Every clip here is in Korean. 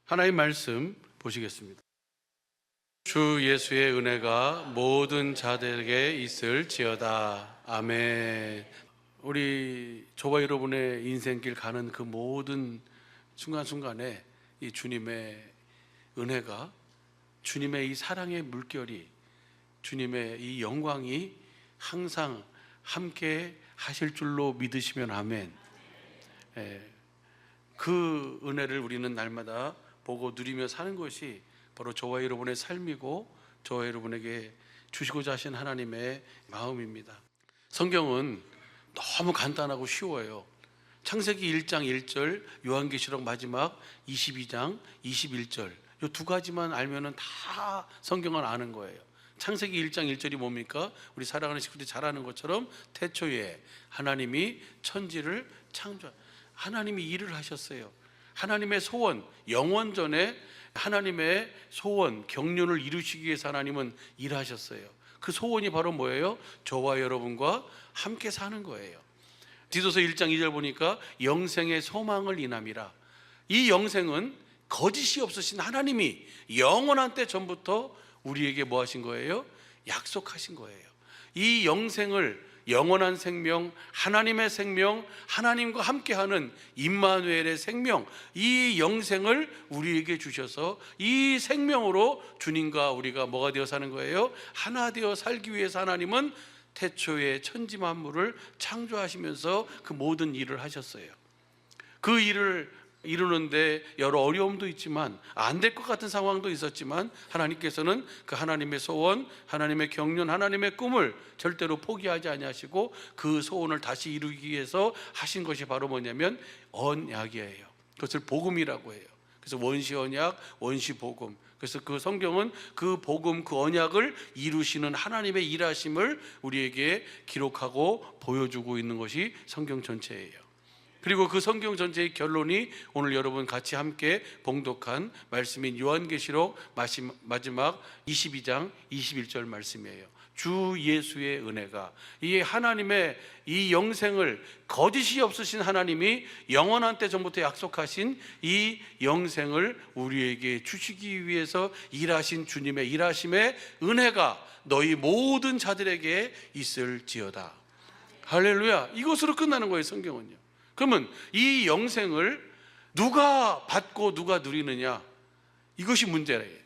하나님 말씀 보시겠습니다. 주 예수의 은혜가 모든 자들에게 있을지어다. 아멘. 우리 저와 여러분의 인생길 가는 그 모든 순간순간에 이 주님의 은혜가, 주님의 이 사랑의 물결이, 주님의 이 영광이 항상 함께 하실 줄로 믿으시면 아멘. 그 은혜를 우리는 날마다 보고 누리며 사는 것이 바로 저와 여러분의 삶이고 저와 여러분에게 주시고자 하신 하나님의 마음입니다. 성경은 너무 간단하고 쉬워요. 창세기 1장 1절, 요한계시록 마지막 22장 21절, 이 두 가지만 알면은 다 성경은 아는 거예요. 창세기 1장 1절이 뭡니까? 우리 사랑하는 식구들이 잘 아는 것처럼 태초에 하나님이 천지를 하나님이 일을 하셨어요. 하나님의 소원, 영원전에 하나님의 소원, 경륜을 이루시기 위해서 하나님은 일하셨어요. 그 소원이 바로 뭐예요? 저와 여러분과 함께 사는 거예요. 디도서 1장 2절 보니까 영생의 소망을 인함이라. 이 영생은 거짓이 없으신 하나님이 영원한 때 전부터 우리에게 뭐 하신 거예요? 약속하신 거예요. 이 영생을, 영원한 생명, 하나님의 생명, 하나님과 함께하는 임마누엘의 생명, 이 영생을 우리에게 주셔서 이 생명으로 주님과 우리가 뭐가 되어 사는 거예요? 하나 되어 살기 위해서 하나님은 태초에 천지 만물을 창조하시면서 그 모든 일을 하셨어요. 그 일을 이루는데 여러 어려움도 있지만 안 될 것 같은 상황도 있었지만 하나님께서는 그 하나님의 소원, 하나님의 경륜, 하나님의 꿈을 절대로 포기하지 아니하시고 그 소원을 다시 이루기 위해서 하신 것이 바로 뭐냐면 언약이에요. 그것을 복음이라고 해요. 그래서 원시 언약, 원시 복음. 그래서 그 성경은 그 복음, 그 언약을 이루시는 하나님의 일하심을 우리에게 기록하고 보여주고 있는 것이 성경 전체예요. 그리고 그 성경 전체의 결론이 오늘 여러분 같이 함께 봉독한 말씀인 요한계시록 마지막 22장 21절 말씀이에요. 주 예수의 은혜가, 이 하나님의 이 영생을 거짓이 없으신 하나님이 영원한 때 전부터 약속하신 이 영생을 우리에게 주시기 위해서 일하신 주님의 일하심의 은혜가 너희 모든 자들에게 있을지어다. 할렐루야. 이것으로 끝나는 거예요, 성경은요. 그러면 이 영생을 누가 받고 누가 누리느냐, 이것이 문제래요.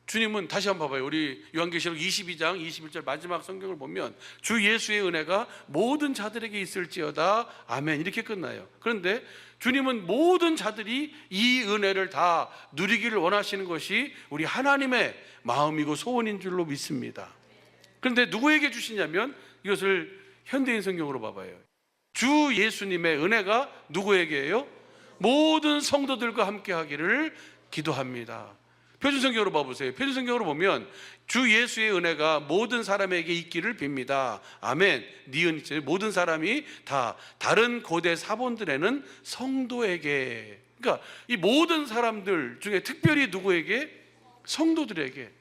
주님은 다시 한번 봐봐요. 우리 요한계시록 22장 21절 마지막 성경을 보면 주 예수의 은혜가 모든 자들에게 있을지어다. 아멘. 이렇게 끝나요. 그런데 주님은 모든 자들이 이 은혜를 다 누리기를 원하시는 것이 우리 하나님의 마음이고 소원인 줄로 믿습니다. 그런데 누구에게 주시냐면 이것을 현대인 성경으로 봐봐요. 주 예수님의 은혜가 누구에게요? 모든 성도들과 함께 하기를 기도합니다. 표준성경으로 봐보세요. 표준성경으로 보면 주 예수의 은혜가 모든 사람에게 있기를 빕니다. 아멘. 니은 모든 사람이 다, 다른 고대 사본들에는 성도에게, 그러니까 이 모든 사람들 중에 특별히 누구에게? 성도들에게.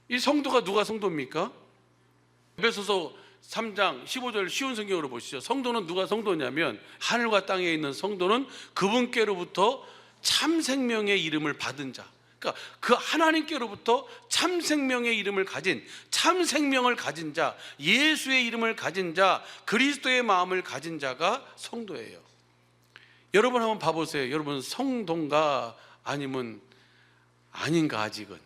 이 성도가 누가 성도입니까? 에베소서 3장 15절 쉬운 성경으로 보시죠. 성도는 누가 성도냐면 하늘과 땅에 있는 성도는 그분께로부터 참 생명의 이름을 받은 자, 그러니까 그 하나님께로부터 참 생명의 이름을 가진, 참 생명을 가진 자, 예수의 이름을 가진 자, 그리스도의 마음을 가진 자가 성도예요. 여러분 한번 봐보세요. 여러분 성도인가 아니면 아닌가? 아직은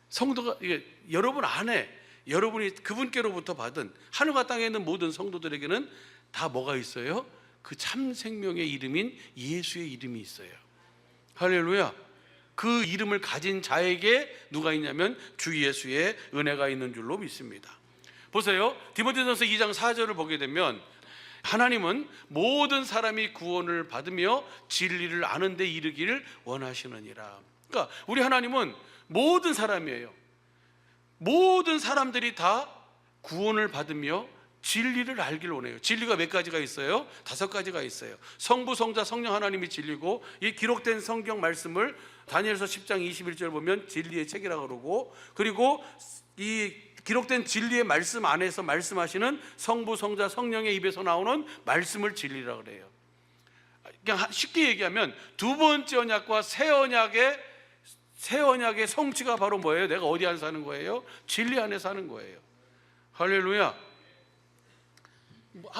성도가, 이게 여러분 안에 여러분이 그분께로부터 받은 하늘과 땅에 있는 모든 성도들에게는 다 뭐가 있어요? 그 참 생명의 이름인 예수의 이름이 있어요. 할렐루야. 그 이름을 가진 자에게 누가 있냐면 주 예수의 은혜가 있는 줄로 믿습니다. 보세요. 디모데전서 2장 4절을 보게 되면 하나님은 모든 사람이 구원을 받으며 진리를 아는 데 이르기를 원하시느니라. 그러니까 우리 하나님은 모든 사람이에요. 모든 사람들이 다 구원을 받으며 진리를 알기를 원해요. 진리가 몇 가지가 있어요? 5가지가 있어요. 성부, 성자, 성령 하나님이 진리고, 이 기록된 성경 말씀을 다니엘서 10장 21절 보면 진리의 책이라고 그러고, 그리고 이 기록된 진리의 말씀 안에서 말씀하시는 성부, 성자, 성령의 입에서 나오는 말씀을 진리라고 그래요. 그냥 쉽게 얘기하면 두 번째 언약과 새 언약의 성취가 바로 뭐예요? 내가 어디 안에 사는 거예요? 진리 안에 사는 거예요. 할렐루야.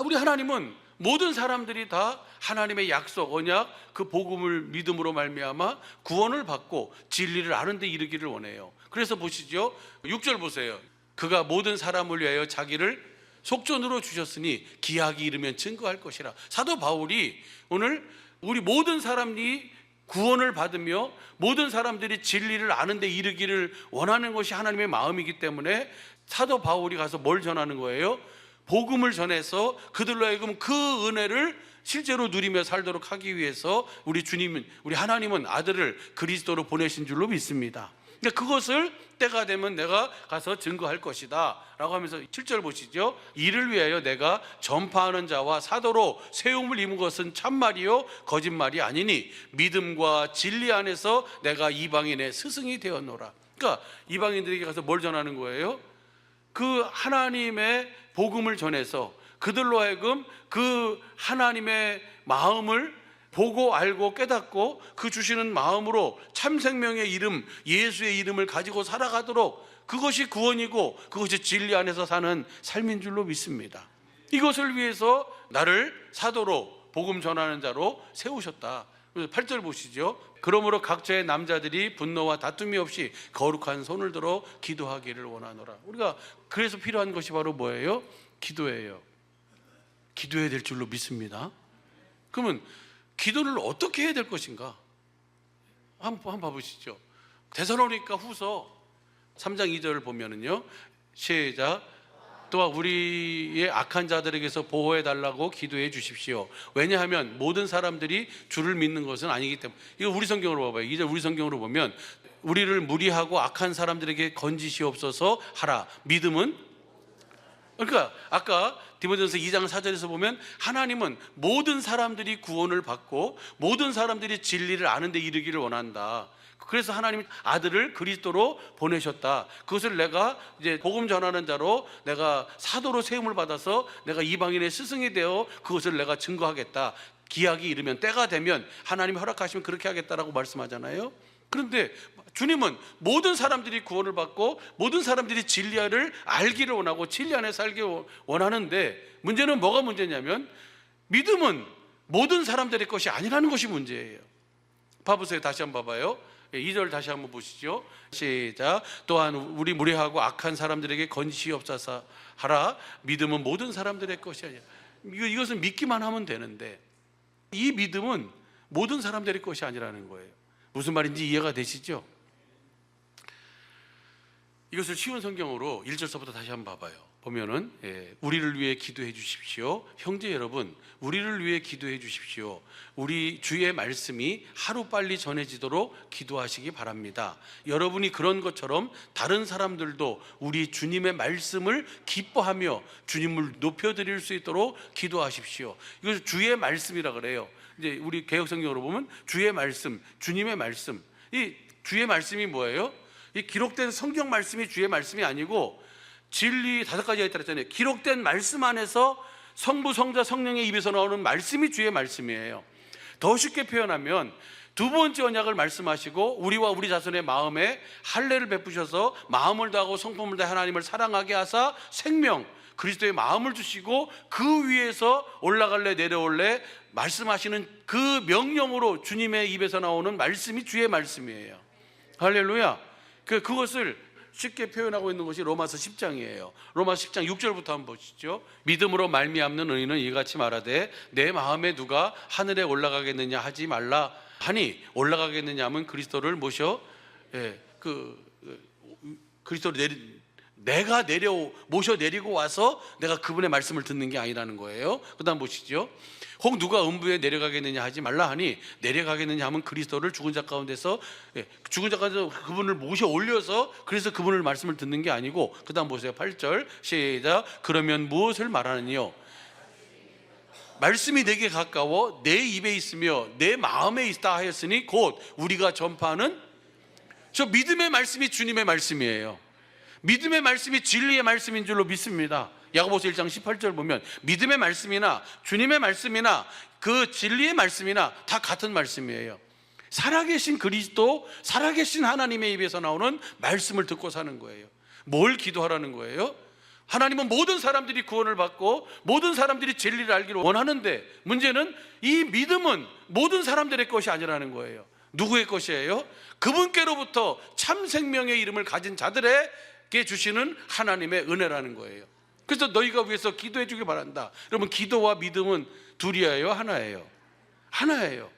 우리 하나님은 모든 사람들이 다 하나님의 약속, 언약, 그 복음을 믿음으로 말미암아 구원을 받고 진리를 아는 데 이르기를 원해요. 그래서 보시죠. 6절 보세요. 그가 모든 사람을 위하여 자기를 속전으로 주셨으니 기약이 이르면 증거할 것이라. 사도 바울이 오늘 우리 모든 사람이 구원을 받으며 모든 사람들이 진리를 아는 데 이르기를 원하는 것이 하나님의 마음이기 때문에 사도 바울이 가서 뭘 전하는 거예요? 복음을 전해서 그들로 하여금 그 은혜를 실제로 누리며 살도록 하기 위해서 우리 하나님은 아들을 그리스도로 보내신 줄로 믿습니다. 그러니까 그것을 때가 되면 내가 가서 증거할 것이다 라고 하면서 7절 보시죠. 이를 위하여 내가 전파하는 자와 사도로 세움을 입은 것은 참말이요 거짓말이 아니니 믿음과 진리 안에서 내가 이방인의 스승이 되었노라. 그러니까 이방인들에게 가서 뭘 전하는 거예요? 그 하나님의 복음을 전해서 그들로 하여금 그 하나님의 마음을 보고 알고 깨닫고 그 주시는 마음으로 참 생명의 이름, 예수의 이름을 가지고 살아가도록, 그것이 구원이고 그것이 진리 안에서 사는 삶인 줄로 믿습니다. 이것을 위해서 나를 사도로 복음 전하는 자로 세우셨다. 8절 보시죠. 그러므로 각자의 남자들이 분노와 다툼이 없이 거룩한 손을 들어 기도하기를 원하노라. 우리가 그래서 필요한 것이 바로 뭐예요? 기도예요. 기도해야 될 줄로 믿습니다. 그러면 기도를 어떻게 해야 될 것인가? 한번 봐보시죠. 데살로니가 후서 3장 2절을 보면은요, 시작. 또한 우리의 악한 자들에게서 보호해 달라고 기도해 주십시오. 왜냐하면 모든 사람들이 주를 믿는 것은 아니기 때문에. 이거 우리 성경으로 봐봐요. 이제 우리 성경으로 보면 우리를 무리하고 악한 사람들에게 건지시옵소서 하라. 믿음은, 그러니까 아까 디모데전서 2장 4절에서 보면 하나님은 모든 사람들이 구원을 받고 모든 사람들이 진리를 아는 데 이르기를 원한다. 그래서 하나님이 아들을 그리스도로 보내셨다. 그것을 내가 이제 복음 전하는 자로 내가 사도로 세움을 받아서 내가 이방인의 스승이 되어 그것을 내가 증거하겠다. 기약이 이르면, 때가 되면 하나님이 허락하시면 그렇게 하겠다라고 말씀하잖아요. 그런데 주님은 모든 사람들이 구원을 받고 모든 사람들이 진리를 알기를 원하고 진리 안에 살기 원하는데, 문제는 뭐가 문제냐면 믿음은 모든 사람들의 것이 아니라는 것이 문제예요. 봐보세요. 다시 한번 봐봐요. 2절 다시 한번 보시죠. 시작. 또한 우리 무례하고 악한 사람들에게 건지시옵소서 하라. 믿음은 모든 사람들의 것이 아니야. 이것은 믿기만 하면 되는데 이 믿음은 모든 사람들의 것이 아니라는 거예요. 무슨 말인지 이해가 되시죠? 이것을 쉬운 성경으로 1절서부터 다시 한번 봐봐요. 보면은 우리를 위해 기도해 주십시오. 형제 여러분, 우리를 위해 기도해 주십시오. 우리 주의 말씀이 하루빨리 전해지도록 기도하시기 바랍니다. 여러분이 그런 것처럼 다른 사람들도 우리 주님의 말씀을 기뻐하며 주님을 높여드릴 수 있도록 기도하십시오. 이것을 주의 말씀이라 그래요. 이제 우리 개역성경으로 보면 주의 말씀, 주님의 말씀. 이 주의 말씀이 뭐예요? 이 기록된 성경 말씀이 주의 말씀이 아니고 진리 5가지가 있다고 했잖아요. 기록된 말씀 안에서 성부, 성자, 성령의 입에서 나오는 말씀이 주의 말씀이에요. 더 쉽게 표현하면 두 번째 언약을 말씀하시고 우리와 우리 자손의 마음에 할례를 베푸셔서 마음을 다하고 성품을 다해 하나님을 사랑하게 하사 생명, 그리스도의 마음을 주시고 그 위에서 올라갈래 내려올래 말씀하시는 그 명령으로 주님의 입에서 나오는 말씀이 주의 말씀이에요. 할렐루야. 그것을 쉽게 표현하고 있는 것이 로마서 10장이에요. 로마서 10장 6절부터 한번 보시죠. 믿음으로 말미암는 의인은 이같이 말하되 내 마음에 누가 하늘에 올라가겠느냐 하지 말라 하니, 올라가겠느냐 하면 그리스도를 모셔 그리스도를 내가 모셔 내리고 와서 내가 그분의 말씀을 듣는 게 아니라는 거예요. 그 다음 보시죠. 혹 누가 음부에 내려가겠느냐 하지 말라 하니, 내려가겠느냐 하면 그리스도를 죽은 자 가운데서 그분을 모셔 올려서 그래서 그분을 말씀을 듣는 게 아니고, 그 다음 보세요. 8절 시작. 그러면 무엇을 말하느니요? 말씀이 내게 가까워 내 입에 있으며 내 마음에 있다 하였으니 곧 우리가 전파하는 저 믿음의 말씀이 주님의 말씀이에요. 믿음의 말씀이 진리의 말씀인 줄로 믿습니다. 야고보서 1장 18절 보면 믿음의 말씀이나 주님의 말씀이나 그 진리의 말씀이나 다 같은 말씀이에요. 살아계신 그리스도, 살아계신 하나님의 입에서 나오는 말씀을 듣고 사는 거예요. 뭘 기도하라는 거예요? 하나님은 모든 사람들이 구원을 받고 모든 사람들이 진리를 알기를 원하는데, 문제는 이 믿음은 모든 사람들의 것이 아니라는 거예요. 누구의 것이에요? 그분께로부터 참 생명의 이름을 가진 자들에게 주시는 하나님의 은혜라는 거예요. 그래서 너희가 위해서 기도해 주길 바란다. 여러분, 기도와 믿음은 둘이에요, 하나예요? 하나예요.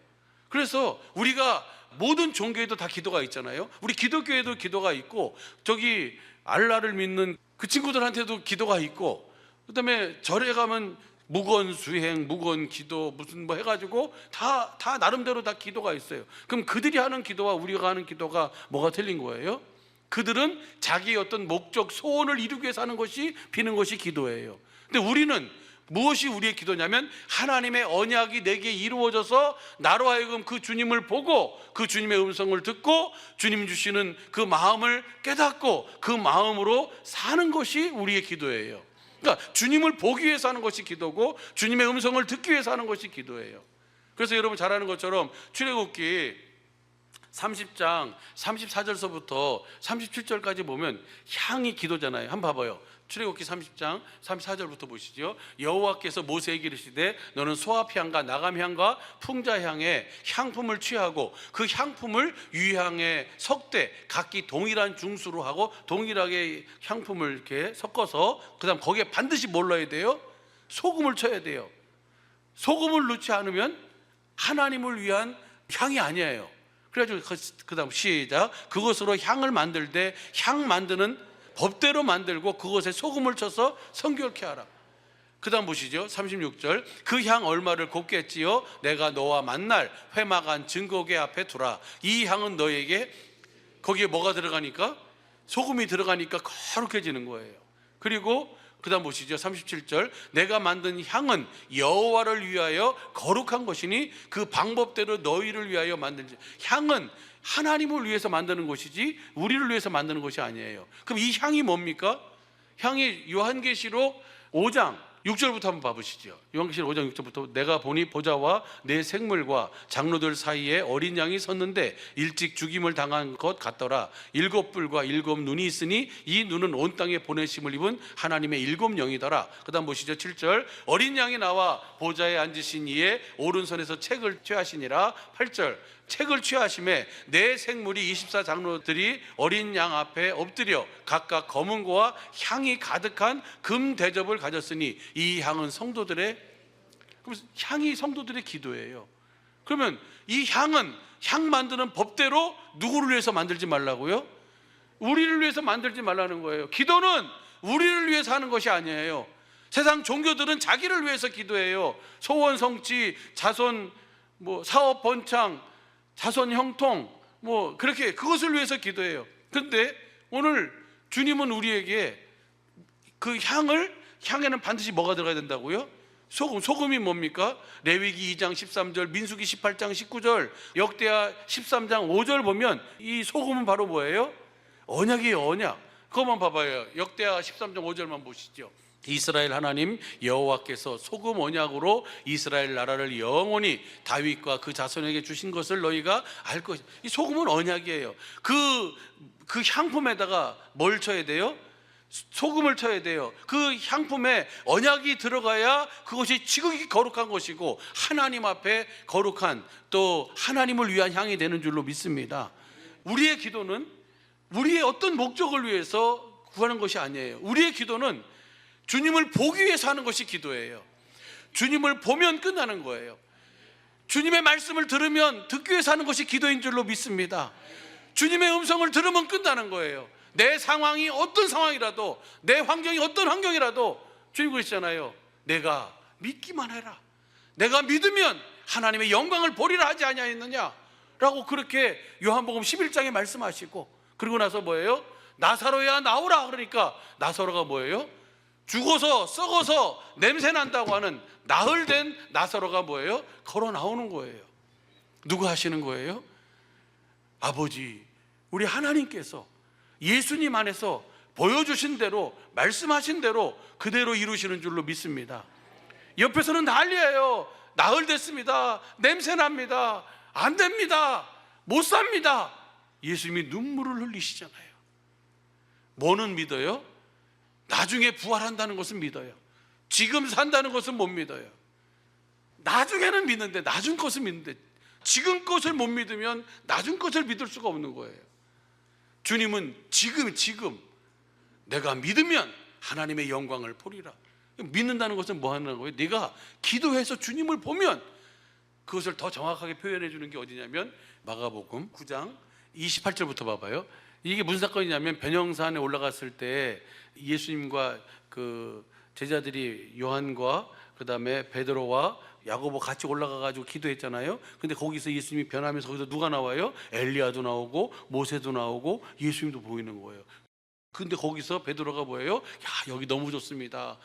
그래서 우리가 모든 종교에도 다 기도가 있잖아요. 우리 기독교에도 기도가 있고, 저기 알라를 믿는 그 친구들한테도 기도가 있고, 그 다음에 절에 가면 무건 수행, 무건 기도 무슨 뭐 해가지고 다 나름대로 다 기도가 있어요. 그럼 그들이 하는 기도와 우리가 하는 기도가 뭐가 틀린 거예요? 그들은 자기의 어떤 목적, 소원을 이루기 위해서 하는 것이, 비는 것이 기도예요. 근데 우리는 무엇이 우리의 기도냐면, 하나님의 언약이 내게 이루어져서 나로 하여금 그 주님을 보고 그 주님의 음성을 듣고 주님 주시는 그 마음을 깨닫고 그 마음으로 사는 것이 우리의 기도예요. 그러니까 주님을 보기 위해서 하는 것이 기도고 주님의 음성을 듣기 위해서 하는 것이 기도예요. 그래서 여러분 잘 아는 것처럼 출애굽기 30장 34절서부터 37절까지 보면 향이 기도잖아요. 한번 봐봐요. 출애굽기 30장 34절부터 보시죠. 여호와께서 모세에게 이르시되 너는 소합향과 나감향과 풍자향의 향품을 취하고 그 향품을 유향의 석대 각기 동일한 중수로 하고 동일하게 향품을 이렇게 섞어서 그다음 거기에 반드시 뭘 넣어야 돼요? 소금을 쳐야 돼요. 소금을 넣지 않으면 하나님을 위한 향이 아니에요. 그래가지고 그다음 시작. 그것으로 향을 만들 때 향 만드는 법대로 만들고 그것에 소금을 쳐서 성결케 하라. 그 다음 보시죠. 36절. 그 향 얼마를 곱게 찌어 내가 너와 만날 회막한 증거궤 앞에 두라. 이 향은 너에게, 거기에 뭐가 들어가니까? 소금이 들어가니까 거룩해지는 거예요. 그리고 그 다음 보시죠. 37절. 내가 만든 향은 여호와를 위하여 거룩한 것이니 그 방법대로 너희를 위하여 만들지. 향은 하나님을 위해서 만드는 것이지 우리를 위해서 만드는 것이 아니에요. 그럼 이 향이 뭡니까? 향이 요한계시록 5장 6절부터 한번 봐보시죠. 요한계시록 5장 6절부터 내가 보니 보좌와 내 생물과 장로들 사이에 어린 양이 섰는데 일찍 죽임을 당한 것 같더라. 7뿔과 7 눈이 있으니 이 눈은 온 땅에 보내심을 입은 하나님의 7 영이더라. 그 다음 보시죠. 7절. 어린 양이 나와 보좌에 앉으신 이의 오른손에서 책을 취하시니라. 8절. 책을 취하심에 내 생물이 24장로들이 어린 양 앞에 엎드려 각각 검은 고와 향이 가득한 금 대접을 가졌으니 이 향은 성도들의, 그럼 향이 성도들의 기도예요. 그러면 이 향은 향 만드는 법대로 누구를 위해서 만들지 말라고요? 우리를 위해서 만들지 말라는 거예요. 기도는 우리를 위해서 하는 것이 아니에요. 세상 종교들은 자기를 위해서 기도해요. 소원 성취, 자손 사업 번창, 자손 형통 그렇게 그것을 위해서 기도해요. 그런데 오늘 주님은 우리에게 그 향에는 반드시 뭐가 들어가야 된다고요? 소금이 뭡니까? 레위기 2장 13절, 민수기 18장 19절, 역대하 13장 5절 보면 이 소금은 바로 뭐예요? 언약이에요. 언약. 그것만 봐봐요. 역대하 13장 5절만 보시죠. 이스라엘 하나님 여호와께서 소금 언약으로 이스라엘 나라를 영원히 다윗과 그 자손에게 주신 것을 너희가 알 것이다. 이 소금은 언약이에요. 그 향품에다가 뭘 쳐야 돼요? 소금을 쳐야 돼요. 그 향품에 언약이 들어가야 그것이 지극히 거룩한 것이고 하나님 앞에 거룩한, 또 하나님을 위한 향이 되는 줄로 믿습니다. 우리의 기도는 우리의 어떤 목적을 위해서 구하는 것이 아니에요. 우리의 기도는 주님을 보기 위해서 하는 것이 기도예요. 주님을 보면 끝나는 거예요. 주님의 말씀을 들으면 듣기 위해서 하는 것이 기도인 줄로 믿습니다. 주님의 음성을 들으면 끝나는 거예요. 내 상황이 어떤 상황이라도, 내 환경이 어떤 환경이라도 주님 그러시잖아요. 내가 믿기만 해라. 내가 믿으면 하나님의 영광을 보리라 하지 아니하였느냐 라고 그렇게 요한복음 11장에 말씀하시고, 그리고 나서 뭐예요? 나사로야 나오라. 그러니까 나사로가 뭐예요? 죽어서 썩어서 냄새 난다고 하는 나흘된 나사로가 뭐예요? 걸어 나오는 거예요. 누가 하시는 거예요? 아버지, 우리 하나님께서 예수님 안에서 보여주신 대로, 말씀하신 대로 그대로 이루시는 줄로 믿습니다. 옆에서는 난리예요. 나흘됐습니다. 냄새납니다. 안 됩니다. 못 삽니다. 예수님이 눈물을 흘리시잖아요. 뭐는 믿어요? 나중에 부활한다는 것은 믿어요. 지금 산다는 것은 못 믿어요. 나중에는 믿는데, 나중 것을 믿는데, 지금 것을 못 믿으면 나중 것을 믿을 수가 없는 거예요. 주님은 지금 내가 믿으면 하나님의 영광을 보리라. 믿는다는 것은 뭐 하는 거예요? 네가 기도해서 주님을 보면, 그것을 더 정확하게 표현해 주는 게 어디냐면 마가복음 9장 28절부터 봐봐요. 이게 무슨 사건이냐면, 변형산에 올라갔을 때 예수님과 그 제자들이 요한과 그 다음에 베드로와 야고보 같이 올라가 가지고 기도했잖아요. 근데 거기서 예수님이 변하면서 거기서 누가 나와요? 엘리야도 나오고 모세도 나오고 예수님도 보이는 거예요. 근데 거기서 베드로가 뭐예요? 야, 여기 너무 좋습니다.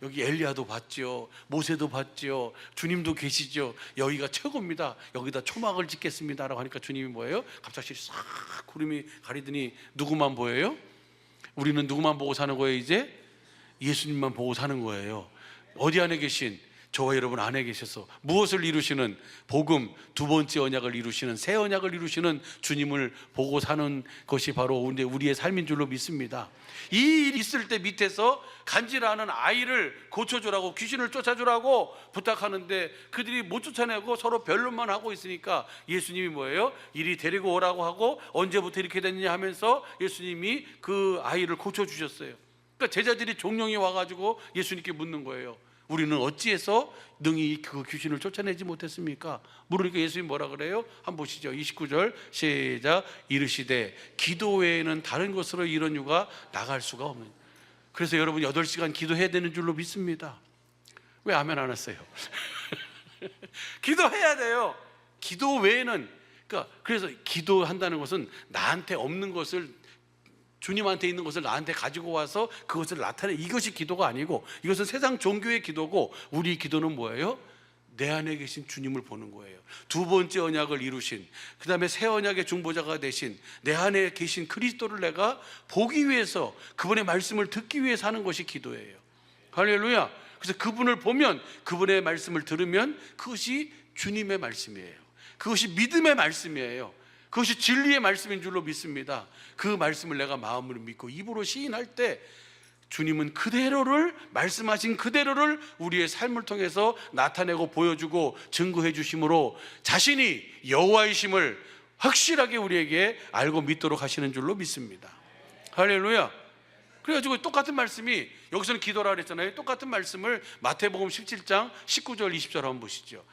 여기 엘리야도 봤죠, 모세도 봤죠, 주님도 계시죠, 여기가 최고입니다. 여기다 초막을 짓겠습니다 라고 하니까 주님이 뭐예요? 갑자기 싹 구름이 가리더니 누구만 보여요? 우리는 누구만 보고 사는 거예요? 이제 예수님만 보고 사는 거예요. 어디 안에 계신? 저와 여러분 안에 계셔서 무엇을 이루시는? 복음, 두 번째 언약을 이루시는, 새 언약을 이루시는 주님을 보고 사는 것이 바로 우리의 삶인 줄로 믿습니다. 이 일이 있을 때 밑에서 간질하는 아이를 고쳐주라고, 귀신을 쫓아주라고 부탁하는데 그들이 못 쫓아내고 서로 변론만 하고 있으니까 예수님이 뭐예요? 이리 데리고 오라고 하고, 언제부터 이렇게 됐느냐 하면서 예수님이 그 아이를 고쳐주셨어요. 그러니까 제자들이 종용이 와가지고 예수님께 묻는 거예요. 우리는 어찌해서 능히 그 귀신을 쫓아내지 못했습니까? 물으니까 예수님이 뭐라 그래요? 한번 보시죠. 29절 시작. 이르시되 기도 외에는 다른 것으로 이런 유가 나갈 수가 없는. 그래서 여러분 8시간 기도해야 되는 줄로 믿습니다. 왜 아멘 안 했어요? 기도해야 돼요. 기도 외에는, 그래서 기도한다는 것은 나한테 없는 것을, 주님한테 있는 것을 나한테 가지고 와서 그것을 나타내, 이것이 기도가 아니고, 이것은 세상 종교의 기도고, 우리 기도는 뭐예요? 내 안에 계신 주님을 보는 거예요. 두 번째 언약을 이루신, 그 다음에 새 언약의 중보자가 되신 내 안에 계신 그리스도를 내가 보기 위해서, 그분의 말씀을 듣기 위해서 하는 것이 기도예요. 할렐루야. 그래서 그분을 보면, 그분의 말씀을 들으면 그것이 주님의 말씀이에요. 그것이 믿음의 말씀이에요. 그것이 진리의 말씀인 줄로 믿습니다. 그 말씀을 내가 마음으로 믿고 입으로 시인할 때 주님은 그대로를, 말씀하신 그대로를 우리의 삶을 통해서 나타내고 보여주고 증거해 주심으로 자신이 여호와이심을 확실하게 우리에게 알고 믿도록 하시는 줄로 믿습니다. 할렐루야. 그래가지고 똑같은 말씀이, 여기서는 기도라 그랬잖아요. 똑같은 말씀을 마태복음 17장 19절 20절 한번 보시죠.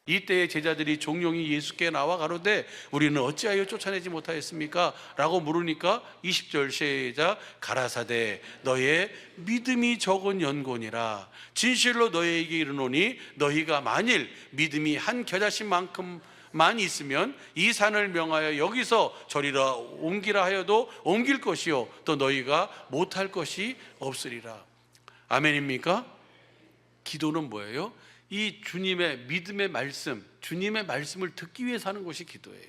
이때의 제자들이 종용이 예수께 나와 가로되 우리는 어찌하여 쫓아내지 못하였습니까? 라고 물으니까 20절 시작. 가라사대 너의 믿음이 적은 연고니라. 진실로 너희에게 이르노니 너희가 만일 믿음이 한 겨자씨만큼만 있으면 이 산을 명하여 여기서 저리라 옮기라 하여도 옮길 것이요 또 너희가 못할 것이 없으리라. 아멘입니까? 기도는 뭐예요? 이 주님의 믿음의 말씀, 주님의 말씀을 듣기 위해서 하는 것이 기도예요.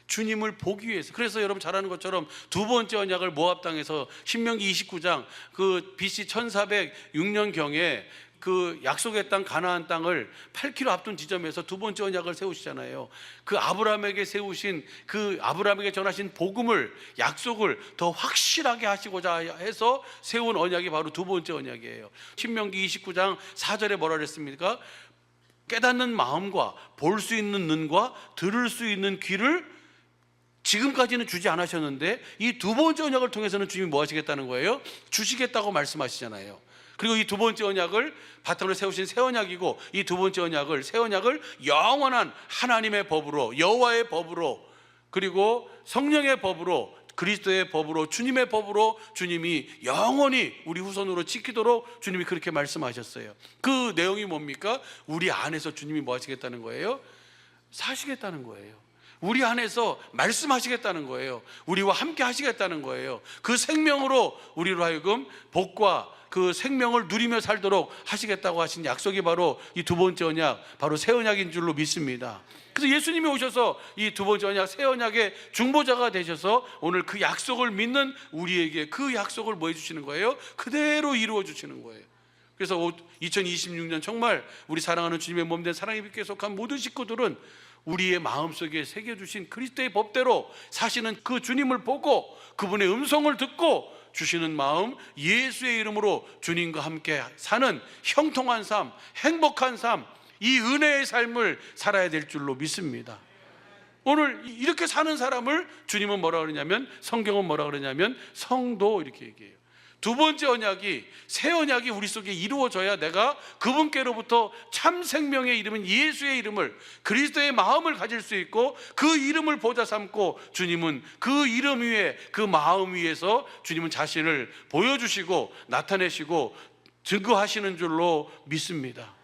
주님을 보기 위해서. 그래서 여러분 잘 아는 것처럼 두 번째 언약을 모압 땅에서 신명기 29장 그 BC 1406년경에 그 약속의 땅 가나안 땅을 8km 앞둔 지점에서 두 번째 언약을 세우시잖아요. 그 아브라함에게 세우신, 그 아브라함에게 전하신 복음을, 약속을 더 확실하게 하시고자 해서 세운 언약이 바로 두 번째 언약이에요. 신명기 29장 4절에 뭐라 그랬습니까? 깨닫는 마음과 볼 수 있는 눈과 들을 수 있는 귀를 지금까지는 주지 않으셨는데 이 두 번째 언약을 통해서는 주님이 뭐 하시겠다는 거예요? 주시겠다고 말씀하시잖아요. 그리고 이 두 번째 언약을 바탕으로 세우신 새 언약이고, 이 두 번째 언약을, 새 언약을 영원한 하나님의 법으로, 여호와의 법으로, 그리고 성령의 법으로, 그리스도의 법으로, 주님의 법으로 주님이 영원히 우리 후손으로 지키도록 주님이 그렇게 말씀하셨어요. 그 내용이 뭡니까? 우리 안에서 주님이 뭐 하시겠다는 거예요? 사시겠다는 거예요. 우리 안에서 말씀하시겠다는 거예요. 우리와 함께 하시겠다는 거예요. 그 생명으로 우리로 하여금 복과 그 생명을 누리며 살도록 하시겠다고 하신 약속이 바로 이 두 번째 언약, 바로 새 언약인 줄로 믿습니다. 그래서 예수님이 오셔서 이 두 번째 언약, 새 언약의 중보자가 되셔서 오늘 그 약속을 믿는 우리에게 그 약속을 뭐 해주시는 거예요? 그대로 이루어 주시는 거예요. 그래서 2026년 정말 우리 사랑하는 주님의 몸된 사랑의 빛에 속한 모든 식구들은 우리의 마음속에 새겨주신 그리스도의 법대로 사시는 그 주님을 보고 그분의 음성을 듣고 주시는 마음, 예수의 이름으로 주님과 함께 사는 형통한 삶, 행복한 삶, 이 은혜의 삶을 살아야 될 줄로 믿습니다. 오늘 이렇게 사는 사람을 주님은 뭐라 그러냐면, 성경은 뭐라 그러냐면 성도 이렇게 얘기해요. 두 번째 언약이, 새 언약이 우리 속에 이루어져야 내가 그분께로부터 참 생명의 이름은 예수의 이름을, 그리스도의 마음을 가질 수 있고 그 이름을 보좌 삼고 주님은 그 이름 위에, 그 마음 위에서 주님은 자신을 보여주시고 나타내시고 증거하시는 줄로 믿습니다.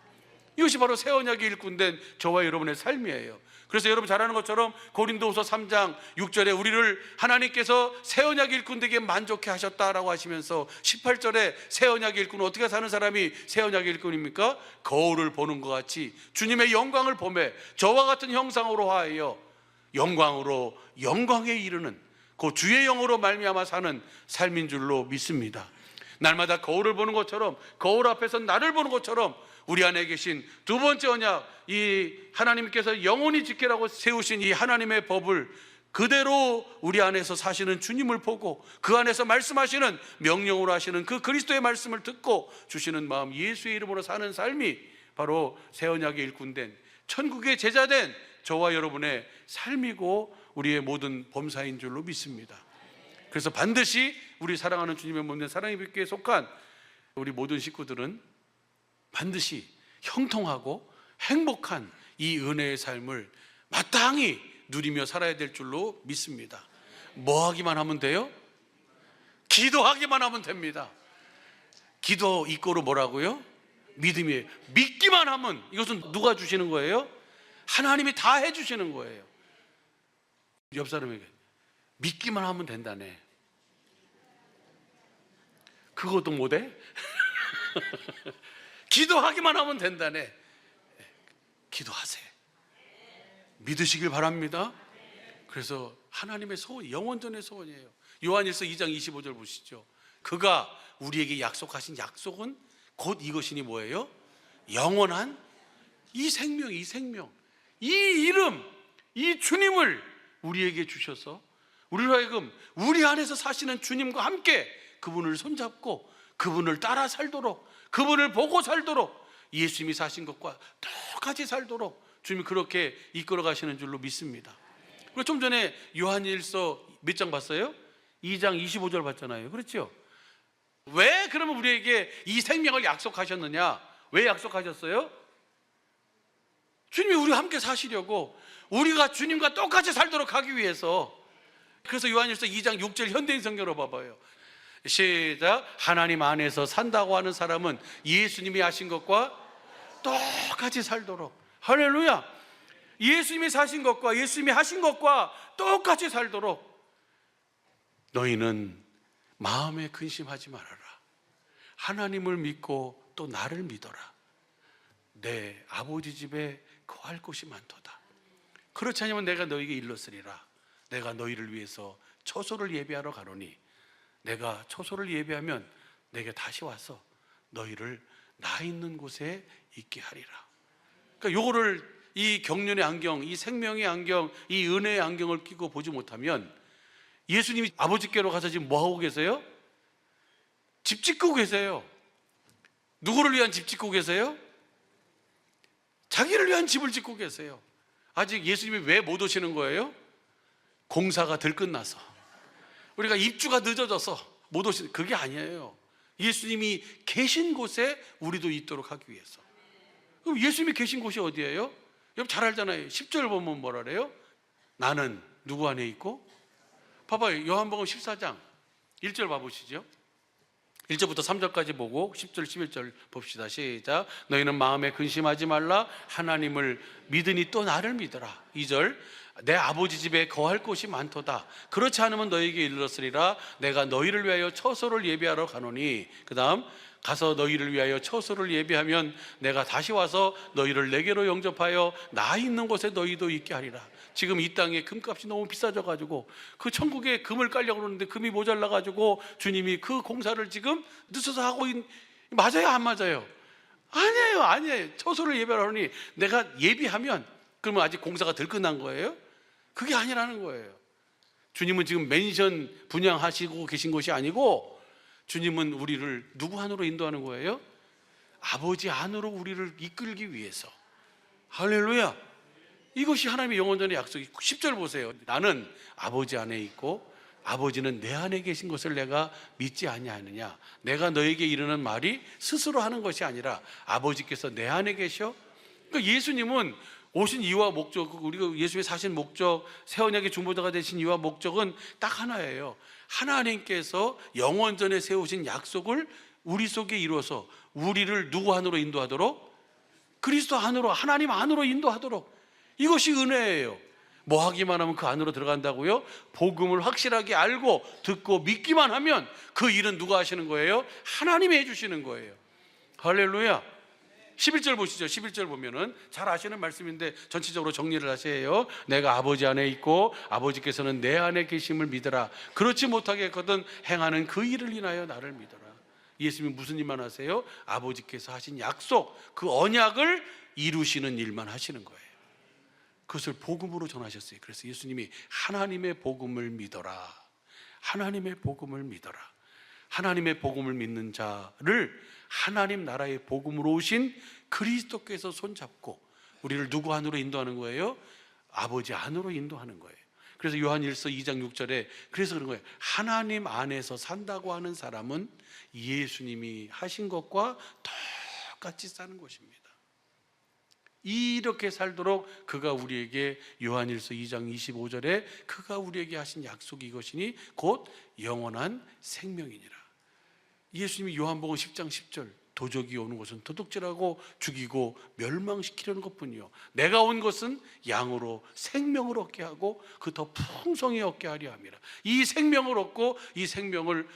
이것이 바로 새 언약의 일꾼된 저와 여러분의 삶이에요. 그래서 여러분 잘 아는 것처럼 고린도후서 3장 6절에 우리를 하나님께서 새 언약의 일꾼되게 만족해 하셨다라고 하시면서 18절에 새 언약의 일꾼은 어떻게 사는 사람이 새 언약의 일꾼입니까? 거울을 보는 것 같이 주님의 영광을 보매 저와 같은 형상으로 하여 영광으로 영광에 이르는 그 주의 영으로 말미암아 사는 삶인 줄로 믿습니다. 날마다 거울을 보는 것처럼, 거울 앞에서 나를 보는 것처럼 우리 안에 계신 두 번째 언약, 이 하나님께서 영원히 지키라고 세우신 이 하나님의 법을 그대로 우리 안에서 사시는 주님을 보고 그 안에서 말씀하시는, 명령으로 하시는 그 그리스도의 말씀을 듣고 주시는 마음, 예수의 이름으로 사는 삶이 바로 새 언약의 일꾼된, 천국의 제자된 저와 여러분의 삶이고 우리의 모든 범사인 줄로 믿습니다. 그래서 반드시 우리 사랑하는 주님의 몸된 사랑의 빛에 속한 우리 모든 식구들은 반드시 형통하고 행복한 이 은혜의 삶을 마땅히 누리며 살아야 될 줄로 믿습니다. 뭐 하기만 하면 돼요? 기도하기만 하면 됩니다. 기도 이꼬로 뭐라고요? 믿음이에요. 믿기만 하면, 이것은 누가 주시는 거예요? 하나님이 다 해주시는 거예요. 옆 사람에게 믿기만 하면 된다네. 그것도 못해? 기도하기만 하면 된다네. 기도하세요. 믿으시길 바랍니다. 그래서 하나님의 소원, 영원전의 소원이에요. 요한일서 2장 25절 보시죠. 그가 우리에게 약속하신 약속은 곧 이것이니 뭐예요? 영원한 이 생명, 이 생명, 이 이름, 이 주님을 우리에게 주셔서 우리로 하여금 우리 안에서 사시는 주님과 함께 그분을 손잡고 그분을 따라 살도록, 그분을 보고 살도록, 예수님이 사신 것과 똑같이 살도록 주님이 그렇게 이끌어 가시는 줄로 믿습니다. 그리고 좀 전에 요한일서 몇 장 봤어요? 2장 25절 봤잖아요. 그렇죠? 왜 그러면 우리에게 이 생명을 약속하셨느냐? 왜 약속하셨어요? 주님이 우리와 함께 사시려고, 우리가 주님과 똑같이 살도록 하기 위해서. 그래서 요한일서 2장 6절 현대인 성경으로 봐봐요. 시작. 하나님 안에서 산다고 하는 사람은 예수님이 하신 것과 똑같이 살도록. 할렐루야. 예수님이 사신 것과 예수님이 하신 것과 똑같이 살도록 너희는 마음에 근심하지 말아라. 하나님을 믿고 또 나를 믿어라. 내 아버지 집에 거할 곳이 많도다. 그렇지 않으면 내가 너희에게 일렀으리라. 내가 너희를 위해서 처소를 예비하러 가노니 내가 처소를 예비하면 내게 다시 와서 너희를 나 있는 곳에 있게 하리라. 그러니까 요거를, 이 경륜의 안경, 이 생명의 안경, 이 은혜의 안경을 끼고 보지 못하면 예수님이 아버지께로 가서 지금 뭐 하고 계세요? 집 짓고 계세요. 누구를 위한 집 짓고 계세요? 자기를 위한 집을 짓고 계세요. 아직 예수님이 왜 못 오시는 거예요? 공사가 들끝나서, 우리가 입주가 늦어져서 못 오시는, 그게 아니에요. 예수님이 계신 곳에 우리도 있도록 하기 위해서. 그럼 예수님이 계신 곳이 어디예요? 여러분 잘 알잖아요. 10절 보면 뭐라 그래요? 나는 누구 안에 있고? 봐봐요. 요한복음 14장 1절 봐보시죠. 1절부터 3절까지 보고 10절 11절 봅시다. 시작. 너희는 마음에 근심하지 말라. 하나님을 믿으니 또 나를 믿어라. 2절. 내 아버지 집에 거할 곳이 많도다. 그렇지 않으면 너희에게 이르렀으리라. 내가 너희를 위하여 처소를 예비하러 가노니. 그 다음 가서 너희를 위하여 처소를 예비하면 내가 다시 와서 너희를 내게로 영접하여 나 있는 곳에 너희도 있게 하리라. 지금 이 땅에 금값이 너무 비싸져 가지고 그 천국에 금을 깔려고 그러는데 금이 모자라 가지고 주님이 그 공사를 지금 늦어서 하고 맞아요, 안 맞아요? 아니에요. 처소를 예비하라니 내가 예비하면 그러면 아직 공사가 덜 끝난 거예요? 그게 아니라는 거예요. 주님은 지금 맨션 분양하시고 계신 것이 아니고 주님은 우리를 누구 안으로 인도하는 거예요? 아버지 안으로 우리를 이끌기 위해서. 할렐루야. 이것이 하나님의 영원전의 약속이. 10절 보세요. 나는 아버지 안에 있고 아버지는 내 안에 계신 것을 내가 믿지 아니하느냐. 내가 너에게 이르는 말이 스스로 하는 것이 아니라 아버지께서 내 안에 계셔. 그러니까 예수님은 오신 이유와 목적, 우리가 예수의 사신 목적, 새 언약의 중보자가 되신 이유와 목적은 딱 하나예요. 하나님께서 영원전에 세우신 약속을 우리 속에 이루어서 우리를 누구 안으로 인도하도록? 그리스도 안으로, 하나님 안으로 인도하도록. 이것이 은혜예요. 뭐 하기만 하면 그 안으로 들어간다고요? 복음을 확실하게 알고 듣고 믿기만 하면 그 일은 누가 하시는 거예요? 하나님이 해주시는 거예요. 할렐루야. 11절 보시죠. 11절 보면은 잘 아시는 말씀인데 전체적으로 정리를 하세요. 내가 아버지 안에 있고 아버지께서는 내 안에 계심을 믿어라. 그렇지 못하겠거든 행하는 그 일을 인하여 나를 믿어라. 예수님이 무슨 일만 하세요? 아버지께서 하신 약속, 그 언약을 이루시는 일만 하시는 거예요. 그것을 복음으로 전하셨어요. 그래서 예수님이 하나님의 복음을 믿어라. 하나님의 복음을 믿어라. 하나님의 복음을 믿는 자를 하나님 나라의 복음으로 오신 그리스도께서 손잡고 우리를 누구 안으로 인도하는 거예요? 아버지 안으로 인도하는 거예요. 그래서 요한일서 2장 6절에 그래서 그런 거예요. 하나님 안에서 산다고 하는 사람은 예수님이 하신 것과 똑같이 사는 것입니다. 이렇게 살도록 그가 우리에게 요한일서 2장 25절에 그가 우리에게 하신 약속이 이것이니 곧 영원한 생명이니라. 예수님이 요한복음 10장 10절 도적이 오는 것은 도둑질하고 죽이고 멸망시키려는 것뿐이요 내가 온 것은 양으로 생명을 얻게 하고 그 더 풍성히 얻게 하려 함이라. 이 생명을 얻고 이 생명을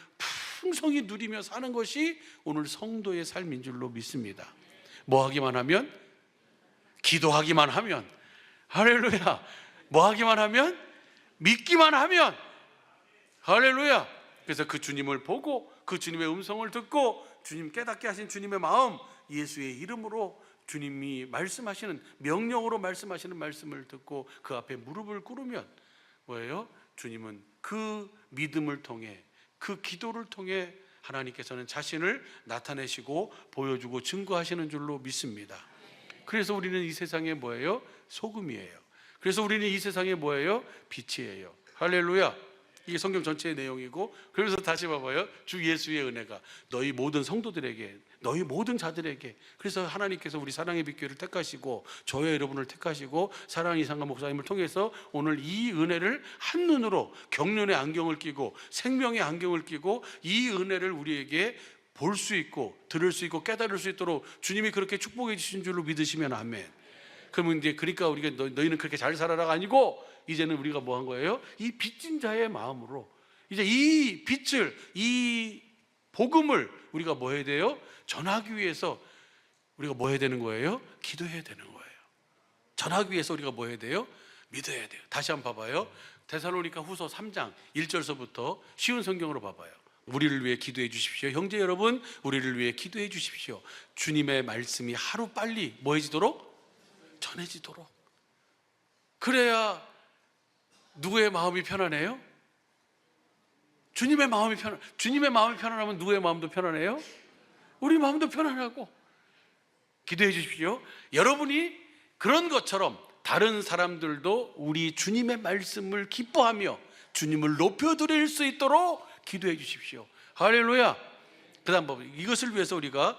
풍성히 누리며 사는 것이 오늘 성도의 삶인 줄로 믿습니다. 뭐 하기만 하면? 기도하기만 하면, 할렐루야. 뭐 하기만 하면? 믿기만 하면, 할렐루야. 그래서 그 주님을 보고 그 주님의 음성을 듣고 주님 깨닫게 하신 주님의 마음, 예수의 이름으로 주님이 말씀하시는, 명령으로 말씀하시는 말씀을 듣고 그 앞에 무릎을 꿇으면 뭐예요? 주님은 그 믿음을 통해, 그 기도를 통해 하나님께서는 자신을 나타내시고 보여주고 증거하시는 줄로 믿습니다. 그래서 우리는 이 세상에 뭐예요? 소금이에요. 그래서 우리는 이 세상에 뭐예요? 빛이에요. 할렐루야. 이게 성경 전체의 내용이고, 그래서 다시 봐봐요. 주 예수의 은혜가 너희 모든 성도들에게, 너희 모든 자들에게, 그래서 하나님께서 우리 사랑의 빛교회를 택하시고 저와 여러분을 택하시고 사랑하는 이상관 목사님을 통해서 오늘 이 은혜를 한눈으로 경륜의 안경을 끼고 생명의 안경을 끼고 이 은혜를 우리에게 볼 수 있고 들을 수 있고 깨달을 수 있도록 주님이 그렇게 축복해 주신 줄로 믿으시면 아멘. 그러면 이제 그러니까 우리가 너희는 그렇게 잘 살아라가 아니고 이제는 우리가 뭐 한 거예요? 이 빚진 자의 마음으로 이제 이 빛을, 이 복음을 우리가 뭐 해야 돼요? 전하기 위해서 우리가 뭐 해야 되는 거예요? 기도해야 되는 거예요. 전하기 위해서 우리가 뭐 해야 돼요? 믿어야 돼요. 다시 한번 봐봐요. 데살로니가 후서 3장 1절서부터 쉬운 성경으로 봐봐요. 우리를 위해 기도해 주십시오. 형제 여러분, 우리를 위해 기도해 주십시오. 주님의 말씀이 하루 빨리 뭐 해지도록? 전해지도록. 그래야 누구의 마음이 편안해요? 주님의 마음이 편안하면 누구의 마음도 편안해요? 우리 마음도 편안하고. 기도해 주십시오. 여러분이 그런 것처럼 다른 사람들도 우리 주님의 말씀을 기뻐하며 주님을 높여드릴 수 있도록 기도해 주십시오. 할렐루야. 그 다음 이것을 위해서 우리가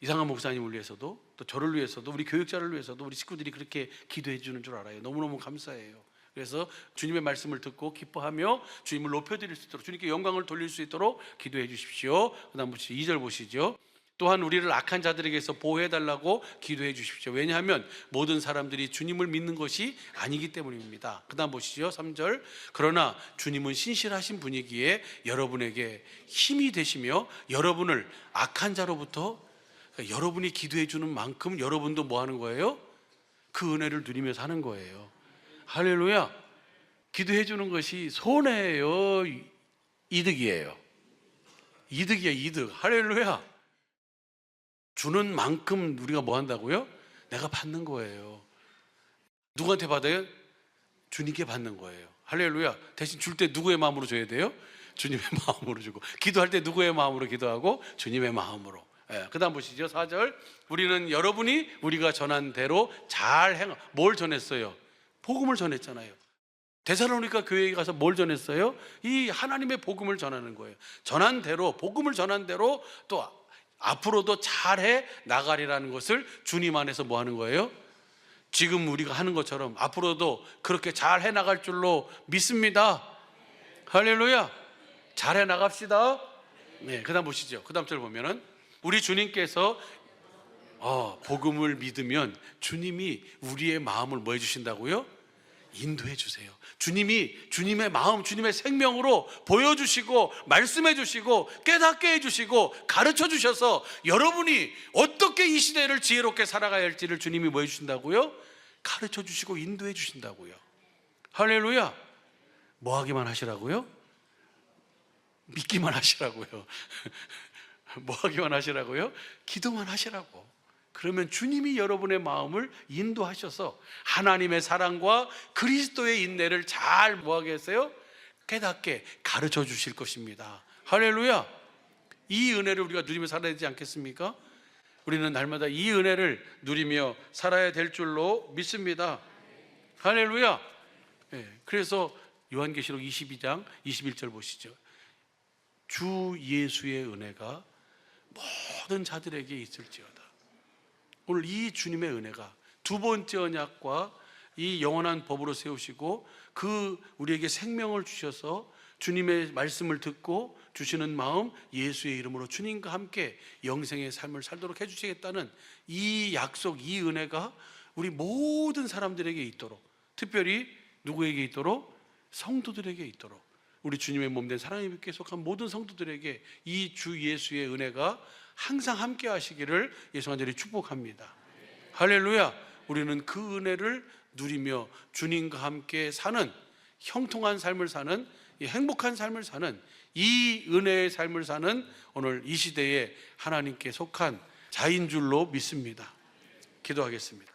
이상한 목사님을 위해서도 또 저를 위해서도 우리 교육자를 위해서도 우리 식구들이 그렇게 기도해 주는 줄 알아요. 너무너무 감사해요. 그래서 주님의 말씀을 듣고 기뻐하며 주님을 높여드릴 수 있도록, 주님께 영광을 돌릴 수 있도록 기도해 주십시오. 그 다음 2절 보시죠. 또한 우리를 악한 자들에게서 보호해달라고 기도해 주십시오. 왜냐하면 모든 사람들이 주님을 믿는 것이 아니기 때문입니다. 그 다음 보시죠. 3절. 그러나 주님은 신실하신 분이기에 여러분에게 힘이 되시며 여러분을 악한 자로부터, 그러니까 여러분이 기도해 주는 만큼 여러분도 뭐 하는 거예요? 그 은혜를 누리며 사는 거예요. 할렐루야. 기도해 주는 것이 손해예요, 이득이에요? 이득이야, 이득. 할렐루야. 주는 만큼 우리가 뭐 한다고요? 내가 받는 거예요. 누구한테 받아요? 주님께 받는 거예요. 할렐루야. 대신 줄 때 누구의 마음으로 줘야 돼요? 주님의 마음으로 주고, 기도할 때 누구의 마음으로 기도하고? 주님의 마음으로. 그 다음 보시죠. 4절. 우리는 여러분이 우리가 전한 대로 잘 뭘 전했어요? 복음을 전했잖아요. 데살로니가 교회에 가서 뭘 전했어요? 이 하나님의 복음을 전하는 거예요. 전한 대로, 복음을 전한 대로 또 앞으로도 잘해 나가리라는 것을 주님 안에서 뭐 하는 거예요? 지금 우리가 하는 것처럼 앞으로도 그렇게 잘해 나갈 줄로 믿습니다. 할렐루야. 잘해 나갑시다. 네, 그 다음 보시죠. 그 다음 절 보면은 우리 주님께서 복음을 믿으면 주님이 우리의 마음을 뭐 해주신다고요? 인도해 주세요. 주님이 주님의 마음, 주님의 생명으로 보여주시고 말씀해 주시고 깨닫게 해주시고 가르쳐 주셔서 여러분이 어떻게 이 시대를 지혜롭게 살아가야 할지를 주님이 뭐 해주신다고요? 가르쳐 주시고 인도해 주신다고요. 할렐루야. 뭐 하기만 하시라고요? 믿기만 하시라고요. 뭐 하기만 하시라고요? 기도만 하시라고. 그러면 주님이 여러분의 마음을 인도하셔서 하나님의 사랑과 그리스도의 인내를 잘 뭐하게 했어요? 깨닫게 가르쳐 주실 것입니다. 할렐루야. 이 은혜를 우리가 누리며 살아야 되지 않겠습니까? 우리는 날마다 이 은혜를 누리며 살아야 될 줄로 믿습니다. 할렐루야. 그래서 요한계시록 22장 21절 보시죠. 주 예수의 은혜가 모든 자들에게 있을지어다. 오늘 이 주님의 은혜가 두 번째 언약과 이 영원한 법으로 세우시고 그 우리에게 생명을 주셔서 주님의 말씀을 듣고 주시는 마음, 예수의 이름으로 주님과 함께 영생의 삶을 살도록 해주시겠다는 이 약속, 이 은혜가 우리 모든 사람들에게 있도록, 특별히 누구에게 있도록? 성도들에게 있도록, 우리 주님의 몸된 사랑의 빛에 속한 모든 성도들에게 이 주 예수의 은혜가 항상 함께 하시기를 예수 간절히 축복합니다. 할렐루야. 우리는 그 은혜를 누리며 주님과 함께 사는 형통한 삶을 사는, 이 행복한 삶을 사는, 이 은혜의 삶을 사는 오늘 이 시대에 하나님께 속한 자인 줄로 믿습니다. 기도하겠습니다.